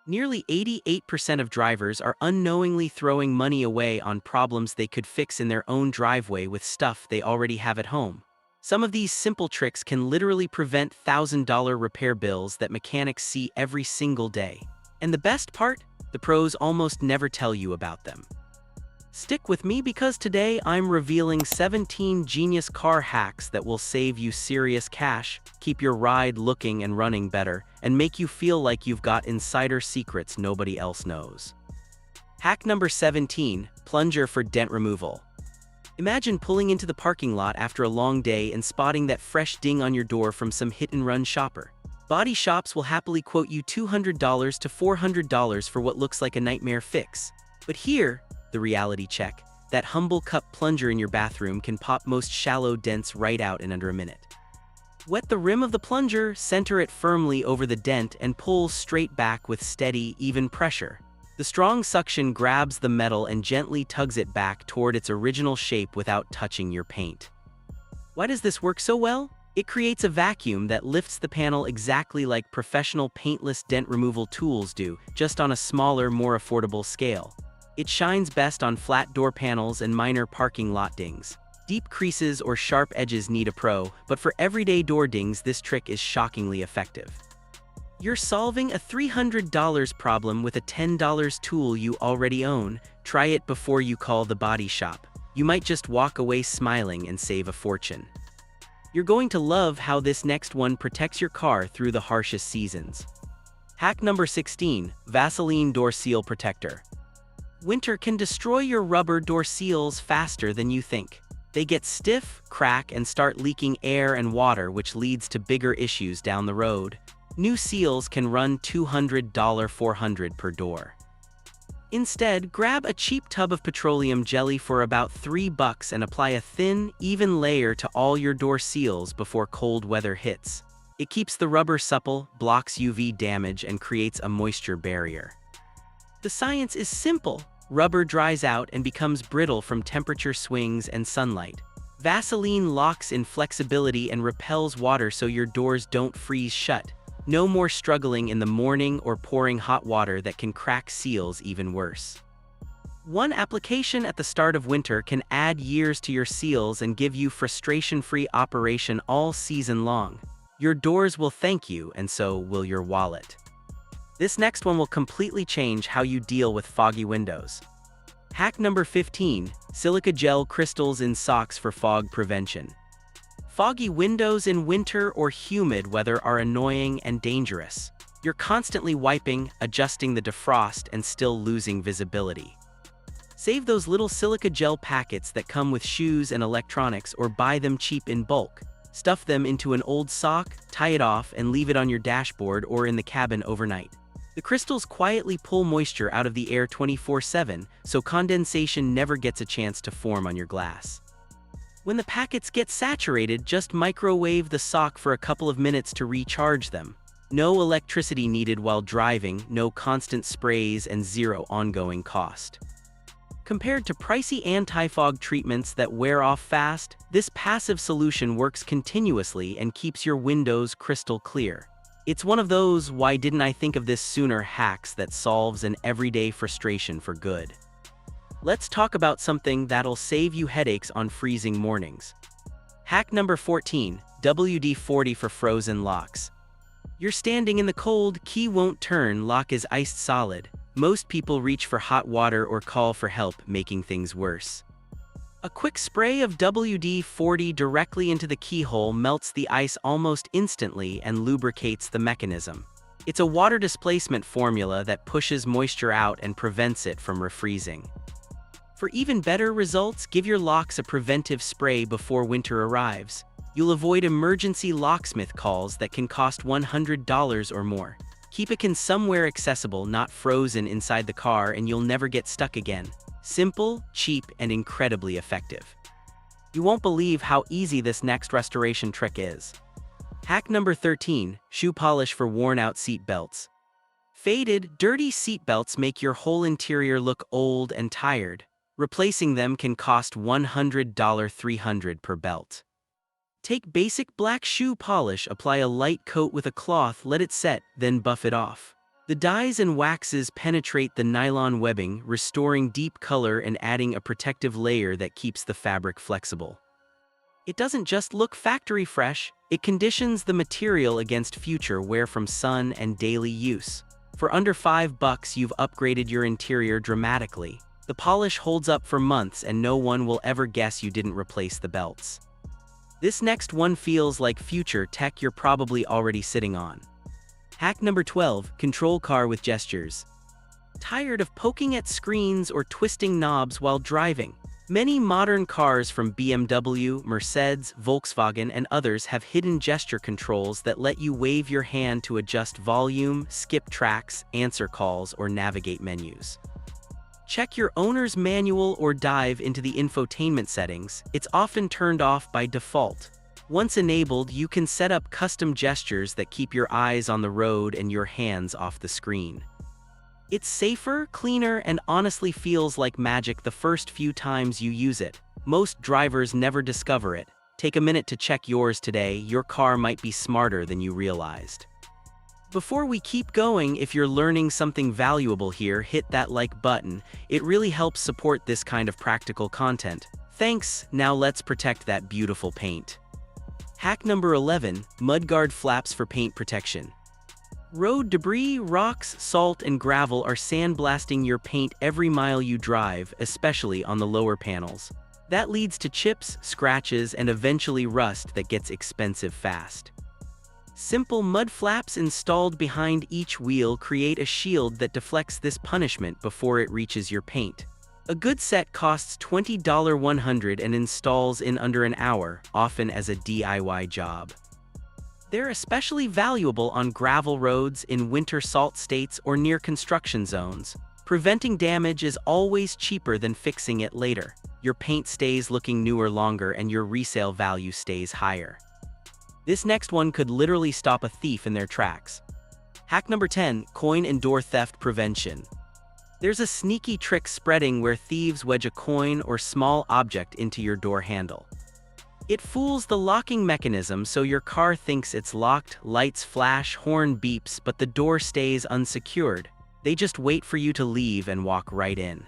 Nearly 88% of drivers are unknowingly throwing money away on problems they could fix in their own driveway with stuff they already have at home. Some of these simple tricks can literally prevent $1,000 repair bills that mechanics see every single day. And the best part? The pros almost never tell you about them. Stick with me because today I'm revealing 17 genius car hacks that will save you serious cash, keep your ride looking and running better, and make you feel like you've got insider secrets nobody else knows. Hack number 17, plunger for dent removal. Imagine pulling into the parking lot after a long day and spotting that fresh ding on your door from some hit-and-run shopper. Body shops will happily quote you $200 to $400 for what looks like a nightmare fix. But here, the reality check, that humble cup plunger in your bathroom can pop most shallow dents right out in under a minute. Wet the rim of the plunger, center it firmly over the dent, and pull straight back with steady, even pressure. The strong suction grabs the metal and gently tugs it back toward its original shape without touching your paint. Why does this work so well? It creates a vacuum that lifts the panel exactly like professional paintless dent removal tools do, just on a smaller, more affordable scale. It shines best on flat door panels and minor parking lot dings. Deep creases or sharp edges need a pro, but for everyday door dings, this trick is shockingly effective. You're solving a $300 problem with a $10 tool you already own. Try it before you call the body shop. You might just walk away smiling and save a fortune. You're going to love how this next one protects your car through the harshest seasons. Hack number 16, Vaseline Door Seal Protector. Winter can destroy your rubber door seals faster than you think. They get stiff, crack, and start leaking air and water, which leads to bigger issues down the road. New seals can run $200 $400 per door. Instead, grab a cheap tub of petroleum jelly for about $3 and apply a thin, even layer to all your door seals before cold weather hits. It keeps the rubber supple, blocks UV damage, and creates a moisture barrier. The science is simple. Rubber dries out and becomes brittle from temperature swings and sunlight. Vaseline locks in flexibility and repels water so your doors don't freeze shut. No more struggling in the morning or pouring hot water that can crack seals even worse. One application at the start of winter can add years to your seals and give you frustration-free operation all season long. Your doors will thank you, and so will your wallet. This next one will completely change how you deal with foggy windows. Hack number 15, silica gel crystals in socks for fog prevention. Foggy windows in winter or humid weather are annoying and dangerous. You're constantly wiping, adjusting the defrost, and still losing visibility. Save those little silica gel packets that come with shoes and electronics, or buy them cheap in bulk. Stuff them into an old sock, tie it off, and leave it on your dashboard or in the cabin overnight. The crystals quietly pull moisture out of the air 24/7, so condensation never gets a chance to form on your glass. When the packets get saturated, just microwave the sock for a couple of minutes to recharge them. No electricity needed while driving, no constant sprays, and zero ongoing cost. Compared to pricey anti-fog treatments that wear off fast, this passive solution works continuously and keeps your windows crystal clear. It's one of those "why didn't I think of this sooner" hacks that solves an everyday frustration for good. Let's talk about something that'll save you headaches on freezing mornings. Hack number 14, WD-40 for frozen locks. You're standing in the cold, key won't turn, lock is iced solid. Most people reach for hot water or call for help, making things worse. A quick spray of WD-40 directly into the keyhole melts the ice almost instantly and lubricates the mechanism. It's a water displacement formula that pushes moisture out and prevents it from refreezing. For even better results, give your locks a preventive spray before winter arrives. You'll avoid emergency locksmith calls that can cost $100 or more. Keep it somewhere accessible, not frozen inside the car, and you'll never get stuck again. Simple, cheap, and incredibly effective. You won't believe how easy this next restoration trick is. Hack number 13, shoe polish for worn-out seat belts. Faded, dirty seat belts make your whole interior look old and tired. Replacing them can cost $100 $300 per belt. Take basic black shoe polish, apply a light coat with a cloth, let it set, then buff it off. The dyes and waxes penetrate the nylon webbing, restoring deep color and adding a protective layer that keeps the fabric flexible. It doesn't just look factory fresh, it conditions the material against future wear from sun and daily use. For under $5, you've upgraded your interior dramatically. The polish holds up for months and no one will ever guess you didn't replace the belts. This next one feels like future tech you're probably already sitting on. Hack number 12, control car with gestures. Tired of poking at screens or twisting knobs while driving? Many modern cars from BMW, Mercedes, Volkswagen, and others have hidden gesture controls that let you wave your hand to adjust volume, skip tracks, answer calls, or navigate menus. Check your owner's manual or dive into the infotainment settings. It's often turned off by default. Once enabled, you can set up custom gestures that keep your eyes on the road and your hands off the screen. It's safer, cleaner, and honestly feels like magic the first few times you use it. Most drivers never discover it. Take a minute to check yours today. Your car might be smarter than you realized. Before we keep going, if you're learning something valuable here, hit that like button. It really helps support this kind of practical content. Thanks. Now let's protect that beautiful paint. Hack number 11, mudguard flaps for paint protection. Road debris, rocks, salt, and gravel are sandblasting your paint every mile you drive, especially on the lower panels. That leads to chips, scratches, and eventually rust that gets expensive fast. Simple mud flaps installed behind each wheel create a shield that deflects this punishment before it reaches your paint. A good set costs $20 and installs in under an hour, often as a DIY job. They're especially valuable on gravel roads in winter salt states or near construction zones. Preventing damage is always cheaper than fixing it later. Your paint stays looking newer longer and your resale value stays higher. This next one could literally stop a thief in their tracks. Hack number 10, coin and door theft prevention. There's a sneaky trick spreading where thieves wedge a coin or small object into your door handle. It fools the locking mechanism so your car thinks it's locked, lights flash, horn beeps, but the door stays unsecured. They just wait for you to leave and walk right in.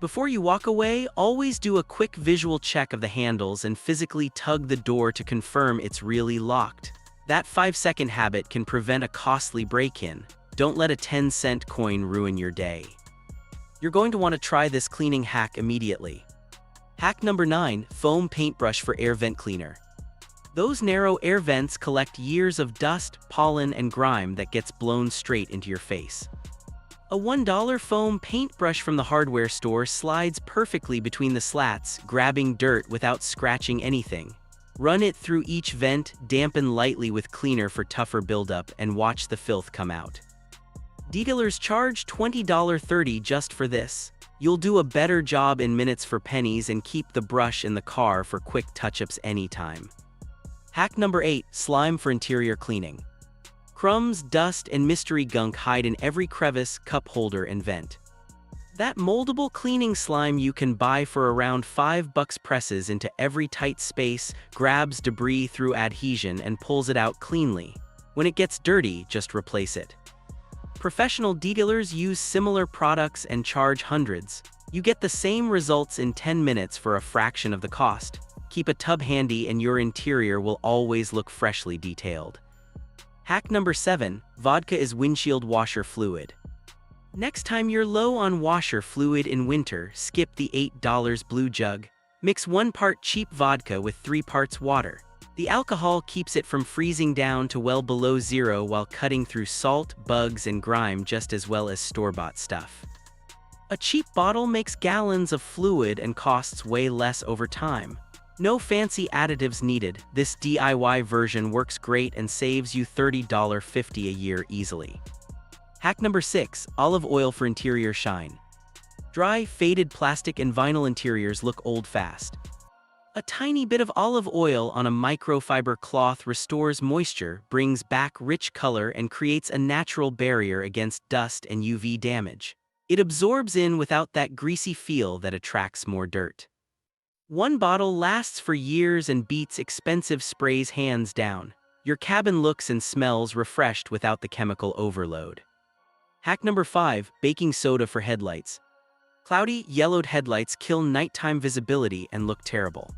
Before you walk away, always do a quick visual check of the handles and physically tug the door to confirm it's really locked. That 5-second habit can prevent a costly break-in. Don't let a 10-cent coin ruin your day. You're going to want to try this cleaning hack immediately. Hack number 9, foam paintbrush for air vent cleaner. Those narrow air vents collect years of dust, pollen, and grime that gets blown straight into your face. A $1 foam paintbrush from the hardware store slides perfectly between the slats, grabbing dirt without scratching anything. Run it through each vent, dampen lightly with cleaner for tougher buildup, and watch the filth come out. Detailers charge $20.30 just for this. You'll do a better job in minutes for pennies and keep the brush in the car for quick touch-ups anytime. Hack number 8, slime for interior cleaning. Crumbs, dust, and mystery gunk hide in every crevice, cup holder, and vent. That moldable cleaning slime you can buy for around $5 presses into every tight space, grabs debris through adhesion, and pulls it out cleanly. When it gets dirty, just replace it. Professional detailers use similar products and charge hundreds. You get the same results in 10 minutes for a fraction of the cost. Keep a tub handy and your interior will always look freshly detailed. Hack number 7, vodka is windshield washer fluid. Next time you're low on washer fluid in winter, skip the $8 blue jug. Mix 1 part cheap vodka with 3 parts water. The alcohol keeps it from freezing down to well below zero while cutting through salt, bugs, and grime just as well as store-bought stuff. A cheap bottle makes gallons of fluid and costs way less over time. No fancy additives needed. This DIY version works great and saves you $30.50 a year easily. Hack number 6, olive oil for interior shine. Dry, faded plastic and vinyl interiors look old fast. A tiny bit of olive oil on a microfiber cloth restores moisture, brings back rich color, and creates a natural barrier against dust and UV damage. It absorbs in without that greasy feel that attracts more dirt. 1 bottle lasts for years and beats expensive sprays hands down. Your cabin looks and smells refreshed without the chemical overload. Hack number 5, baking soda for headlights. Cloudy, yellowed headlights kill nighttime visibility and look terrible.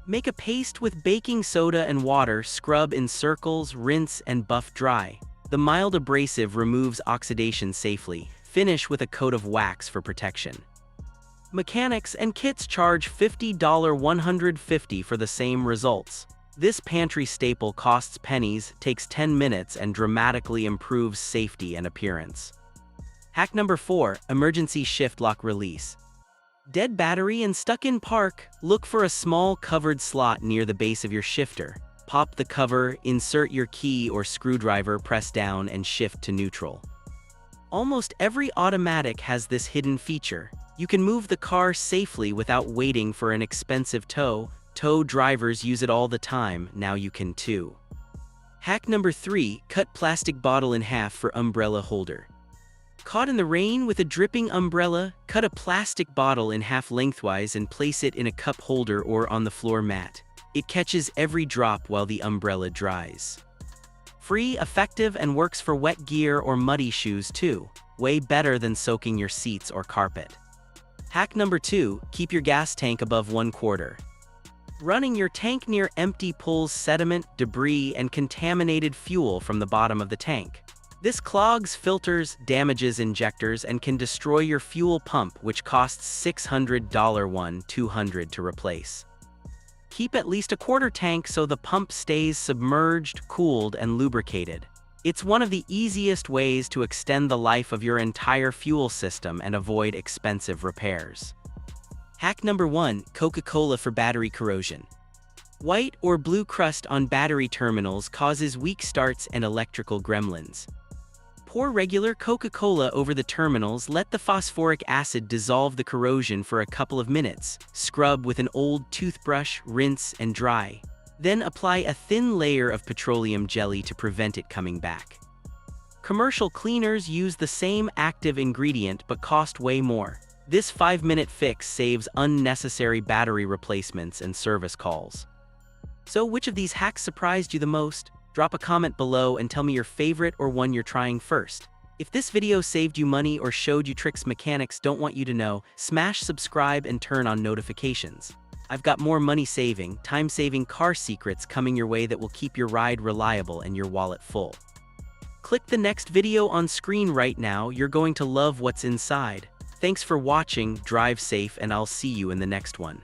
Make a paste with baking soda and water, scrub in circles, rinse and buff dry. The mild abrasive removes oxidation safely. Finish with a coat of wax for protection. Mechanics and kits charge $50 $150 for the same results. This pantry staple costs pennies, takes 10 minutes, and dramatically improves safety and appearance. Hack number 4, emergency shift lock release. Dead battery and stuck in park? Look for a small covered slot near the base of your shifter. Pop the cover, insert your key or screwdriver, press down and shift to neutral. Almost every automatic has this hidden feature. You can move the car safely without waiting for an expensive tow. Tow drivers use it all the time, now you can too. Hack number 3, cut plastic bottle in half for umbrella holder. Caught in the rain with a dripping umbrella? Cut a plastic bottle in half lengthwise and place it in a cup holder or on the floor mat. It catches every drop while the umbrella dries. Free, effective, and works for wet gear or muddy shoes too. Way better than soaking your seats or carpet. Hack number 2, keep your gas tank above 1/4. Running your tank near empty pulls sediment, debris, and contaminated fuel from the bottom of the tank. This clogs filters, damages injectors, and can destroy your fuel pump, which costs $600 $200 to replace. Keep at least a quarter tank so the pump stays submerged, cooled, and lubricated. It's one of the easiest ways to extend the life of your entire fuel system and avoid expensive repairs. Hack number 1, Coca-Cola for battery corrosion. White or blue crust on battery terminals causes weak starts and electrical gremlins. Pour regular Coca-Cola over the terminals, let the phosphoric acid dissolve the corrosion for a couple of minutes. Scrub with an old toothbrush, rinse, and dry. Then apply a thin layer of petroleum jelly to prevent it coming back. Commercial cleaners use the same active ingredient but cost way more. This 5-minute fix saves unnecessary battery replacements and service calls. So which of these hacks surprised you the most? Drop a comment below and tell me your favorite or one you're trying first. If this video saved you money or showed you tricks mechanics don't want you to know, smash subscribe and turn on notifications. I've got more money-saving, time-saving car secrets coming your way that will keep your ride reliable and your wallet full. Click the next video on screen right now, you're going to love what's inside. Thanks for watching, drive safe, and I'll see you in the next one.